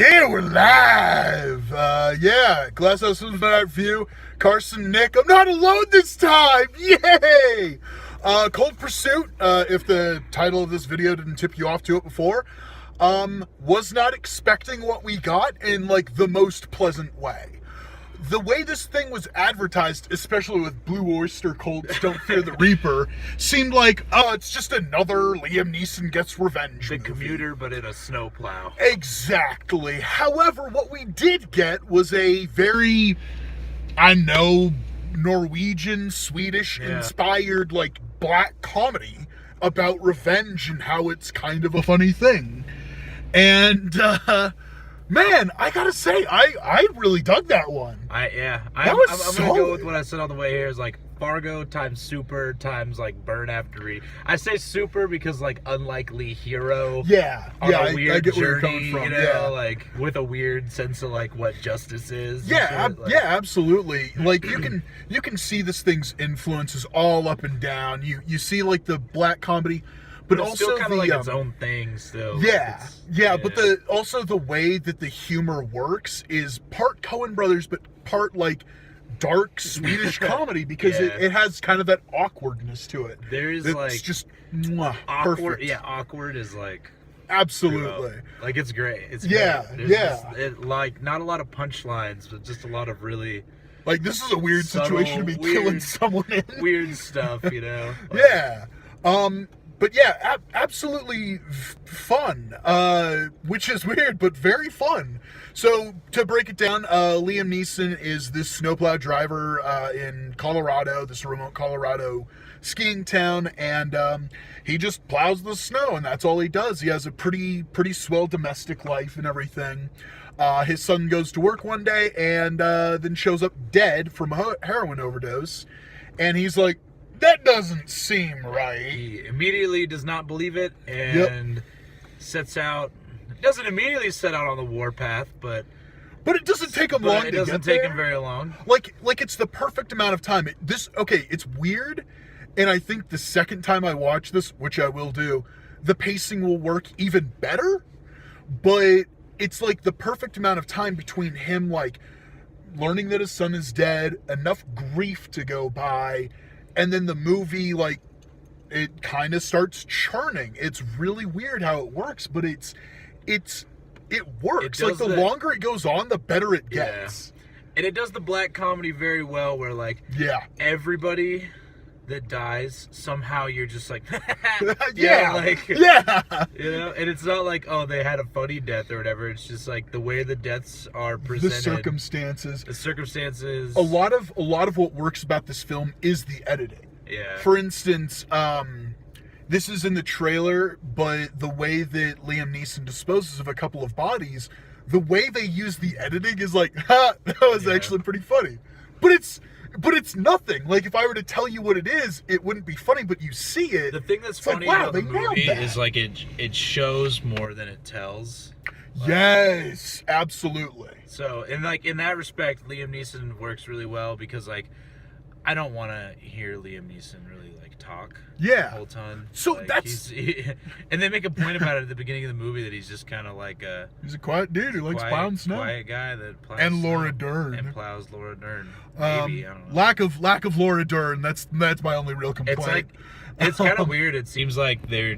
Yeah, we're live. Glass House Films Night Review. Carson, Nick, I'm not alone this time. Yay! Cold Pursuit, if the title of this video didn't tip you off to it before, was not expecting what we got in, like, the most pleasant way. The way this thing was advertised, especially with Blue Oyster Cult's Don't Fear the Reaper, seemed like, oh, it's just another Liam Neeson gets revenge movie. The Commuter, but in a snowplow. Exactly. However, what we did get was a very, Norwegian, Swedish-inspired, like, black comedy about revenge and how it's kind of a funny thing. And, man, I gotta say, I really dug that one. I'm gonna go with what I said on the way here. Is like Fargo times Super times like Burn After Reading. I say Super because like unlikely hero. Yeah, on a I weird get journey, where you're coming from. You know, like with a weird sense of like what justice is. Yeah, absolutely. Like you can see this thing's influences all up and down. You see like the black comedy. But it's also still kind of like its the own thing still. Yeah, but also the way that the humor works is part Coen Brothers, but part like dark Swedish comedy because it has kind of that awkwardness to it. There's it's like just awkward. perfect. Yeah, awkward is like absolutely. Like it's great. It's great. Just, like not a lot of punchlines, but just a lot of really. Like this is a weird situation to be killing someone in. Weird stuff, you know. Like, But yeah, absolutely fun, which is weird, but very fun. So to break it down, Liam Neeson is this snowplow driver in Colorado, this remote Colorado skiing town, and he just plows the snow, and that's all he does. He has a pretty swell domestic life and everything. His son goes to work one day and then shows up dead from a heroin overdose, and he's like, that doesn't seem right. He immediately does not believe it and doesn't immediately set out on the warpath, but it doesn't take him long to get there. It doesn't take him very long. Like it's the perfect amount of time. It's weird, and I think the second time I watch this, which I will do, the pacing will work even better, but it's like the perfect amount of time between him like learning that his son is dead, enough grief to go by, and then the movie, like, it kind of starts churning. It's really weird how it works, but it works. Like, the longer it goes on, the better it gets. Yeah. And it does the black comedy very well, where, like, everybody that dies, somehow you're just like, you know, and it's not like, oh, they had a funny death or whatever. It's just like the way the deaths are presented, the circumstances. A lot of what works about this film is the editing. Yeah. For instance, this is in the trailer, but the way that Liam Neeson disposes of a couple of bodies, the way they use the editing is like, that was actually pretty funny. But it's nothing. Like, if I were to tell you what it is, it wouldn't be funny, but you see it. The thing that's funny about the movie is, like, it shows more than it tells. Yes, absolutely. So, in that respect, Liam Neeson works really well because, like, I don't want to hear Liam Neeson really, like, talk the whole time. So like, that's... and they make a point about it at the beginning of the movie that he's just kind of like a... He's a quiet dude who likes plowing snow. Quiet guy that plows and Laura snow Dern. And plows Laura Dern. Maybe, I don't know. Lack of Laura Dern, that's my only real complaint. It's like... It's kind of weird. It seems like her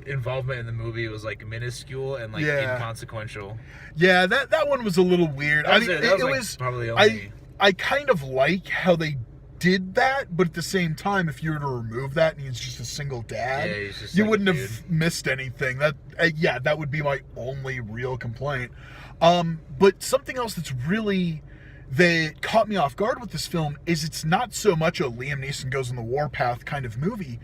involvement in the movie was like minuscule and like inconsequential. Yeah, that one was a little weird. It was probably only... I kind of like how they did that, but at the same time, if you were to remove that and he's just a single dad, you wouldn't have missed anything. That would be my only real complaint. But something else that caught me off guard with this film is it's not so much a Liam Neeson goes on the warpath kind of movie.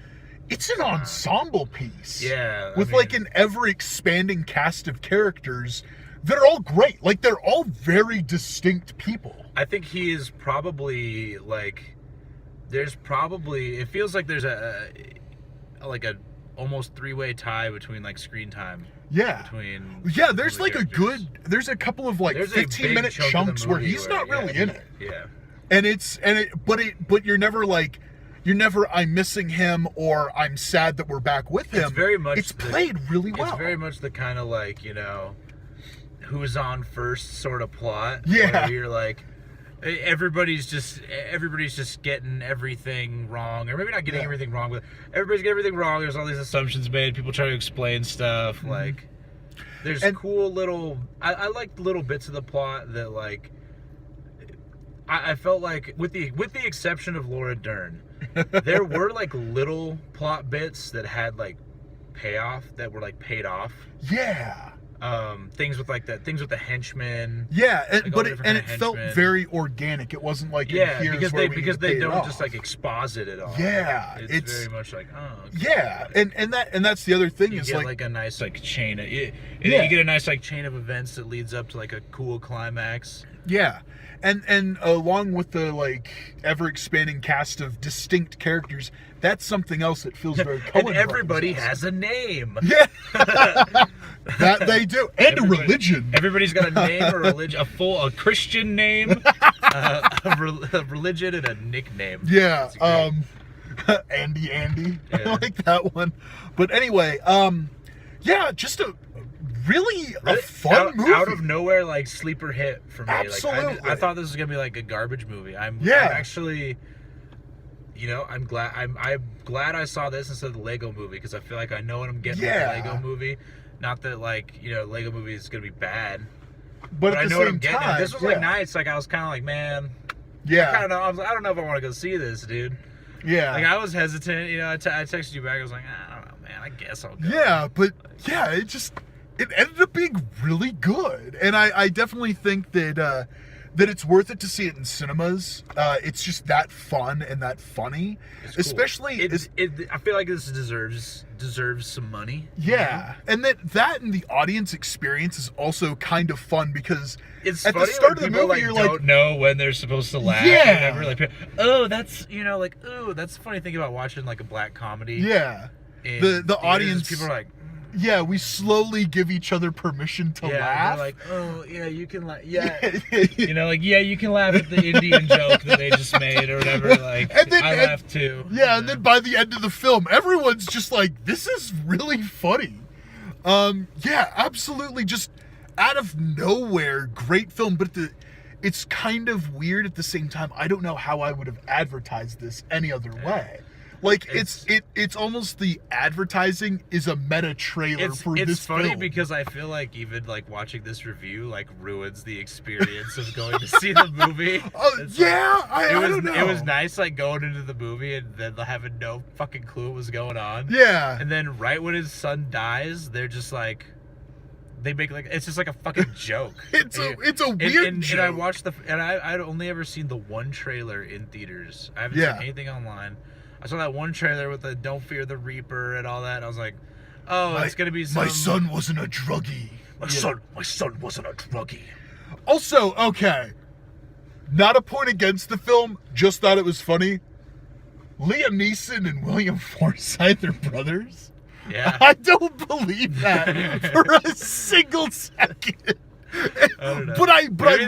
It's an ensemble piece. Yeah. With like an ever-expanding cast of characters that are all great. Like, they're all very distinct people. I think he is probably, like, it feels like there's a almost three-way tie between, like, screen time. Yeah. There's like there's a couple of like 15-minute chunks where he's not really in it. Yeah. But you're never like, I'm missing him or I'm sad that we're back with him. It's very much it's played really well. It's very much the kind of like, you know, who's on first sort of plot. Yeah. Where you're like, everybody's just getting everything wrong, or maybe not getting everything wrong, but everybody's getting everything wrong. There's all these assumptions made. People try to explain stuff. Like, there's cool little. I like little bits of the plot that like. I felt like, with the exception of Laura Dern, there were like little plot bits that had like payoff, that were like paid off. Yeah. Things with the henchmen. Yeah, like it felt very organic. It wasn't like because they don't just like exposit it all. Yeah, it's very much like, oh. Okay. Yeah, and that's the other thing, you is get like a nice like chain. You get a nice like chain of events that leads up to like a cool climax. Yeah. And along with the like ever expanding cast of distinct characters, that's something else that feels very Coen. And everybody has a name. Yeah, that they do, and a religion. Everybody's got a name, a religion, a Christian name, a religion, and a nickname. Yeah, Andy. Yeah. I like that one. But anyway, yeah, just a fun movie. Out of nowhere, like sleeper hit for me. Absolutely. Like, I thought this was gonna be like a garbage movie. I'm actually, you know, I'm glad I saw this instead of the Lego movie, because I feel like I know what I'm getting with the Lego movie. Not that like, you know, Lego movie is gonna be bad, but I know what I'm getting at. This was like nice. Like I was kind of like, man, I don't know if I want to go see this, dude. Yeah. Like I was hesitant. You know, I texted you back. I was like, I don't know, man. I guess I'll go. Yeah, but yeah, it ended up being really good, and I definitely think that it's worth it to see it in cinemas. It's just that fun and that funny, cool. Especially. I feel like this deserves some money. Yeah, and that and the audience experience is also kind of fun, because it's at funny the start of the people movie, you're like, don't know when they're supposed to laugh. Yeah. And like, oh, that's, you know, like, oh, that's the funny thing about watching like a black comedy. Yeah. The audience, people are like. Yeah, we slowly give each other permission to laugh. They're like, oh, yeah, you can laugh. Yeah. You know, like, yeah, you can laugh at the Indian joke that they just made or whatever. Like, I laugh too. Yeah, and then by the end of the film, everyone's just like, this is really funny. Yeah, absolutely, just out of nowhere, great film. But it's kind of weird at the same time. I don't know how I would have advertised this any other way. Like, it's almost, the advertising is a meta trailer for this film. It's funny because I feel like even like watching this review like ruins the experience of going to see the movie. Oh yeah, I don't know. It was nice like going into the movie and then having no fucking clue what was going on. Yeah. And then right when his son dies, they're just like, they make like, it's just like a fucking joke. It's a weird joke. And I watched I'd only ever seen the one trailer in theaters. I haven't seen anything online. I saw that one trailer with the "Don't Fear the Reaper" and all that. And I was like, "Oh, it's gonna be some." My son wasn't a druggie. My son wasn't a druggie. Also, okay, not a point against the film. Just thought it was funny. Liam Neeson and William Forsythe are brothers. Yeah, I don't believe that for a single second. I don't know. But I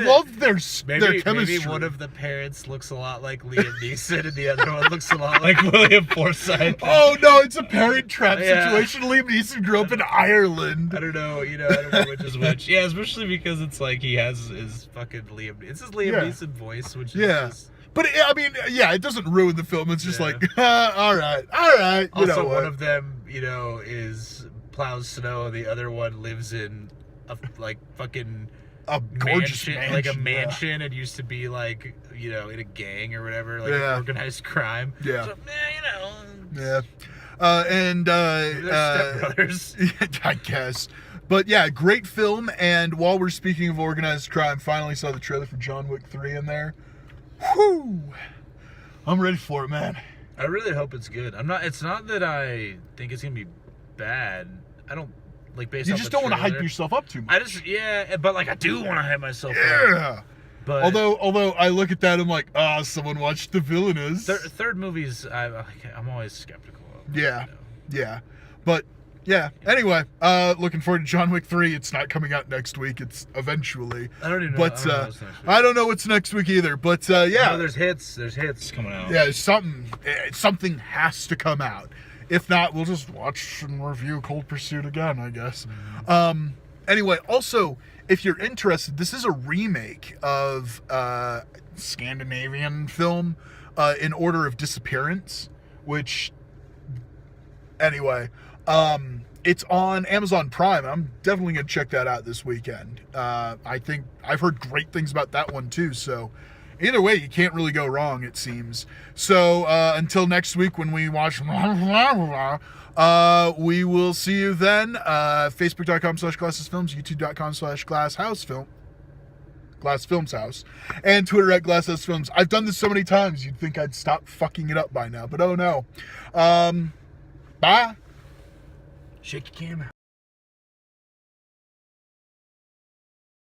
love their chemistry. Maybe one of the parents looks a lot like Liam Neeson and the other one looks a lot like William Forsythe. Oh no, it's a Parent Trap situation. Liam Neeson grew up in Ireland. I don't know, I don't know which is which. Yeah, especially because it's like he has his fucking it's his Liam Neeson voice, which is just... But I mean, it doesn't ruin the film. It's just like, all right. Also, one of them, is plows snow. The other one lives in a fucking a gorgeous mansion, like a mansion. It used to be like, in a gang or whatever, like organized crime. Yeah. So, Yeah. And they're stepbrothers. I guess. But yeah, great film. And while we're speaking of organized crime, finally saw the trailer for John Wick 3 in there. Whew. I'm ready for it, man. I really hope it's good. It's not that I think it's gonna be bad. I don't based. You just don't want to hype yourself up too much. But I do want to hype myself up. Yeah. But although I look at that, I'm like, someone watched The Villainous. Third movies, I'm always skeptical of. Yeah. Yeah. But Yeah. Anyway, looking forward to John Wick 3. It's not coming out next week. It's eventually. I don't even know. But I don't know what's next week. I don't know what's next week either. But I yeah. know there's hits. There's hits coming out. Yeah, something has to come out. If not, we'll just watch and review Cold Pursuit again, I guess. Anyway, also, if you're interested, this is a remake of Scandinavian film, In Order of Disappearance, which, anyway, it's on Amazon Prime. I'm definitely going to check that out this weekend. I think I've heard great things about that one too, so either way, you can't really go wrong, it seems. So until next week when we watch, we will see you then. Facebook.com/GlassesFilms, YouTube.com/GlassFilmsHouse, and Twitter @GlassHouseFilms. I've done this so many times, you'd think I'd stop fucking it up by now, but oh no. Bye. Shake your camera.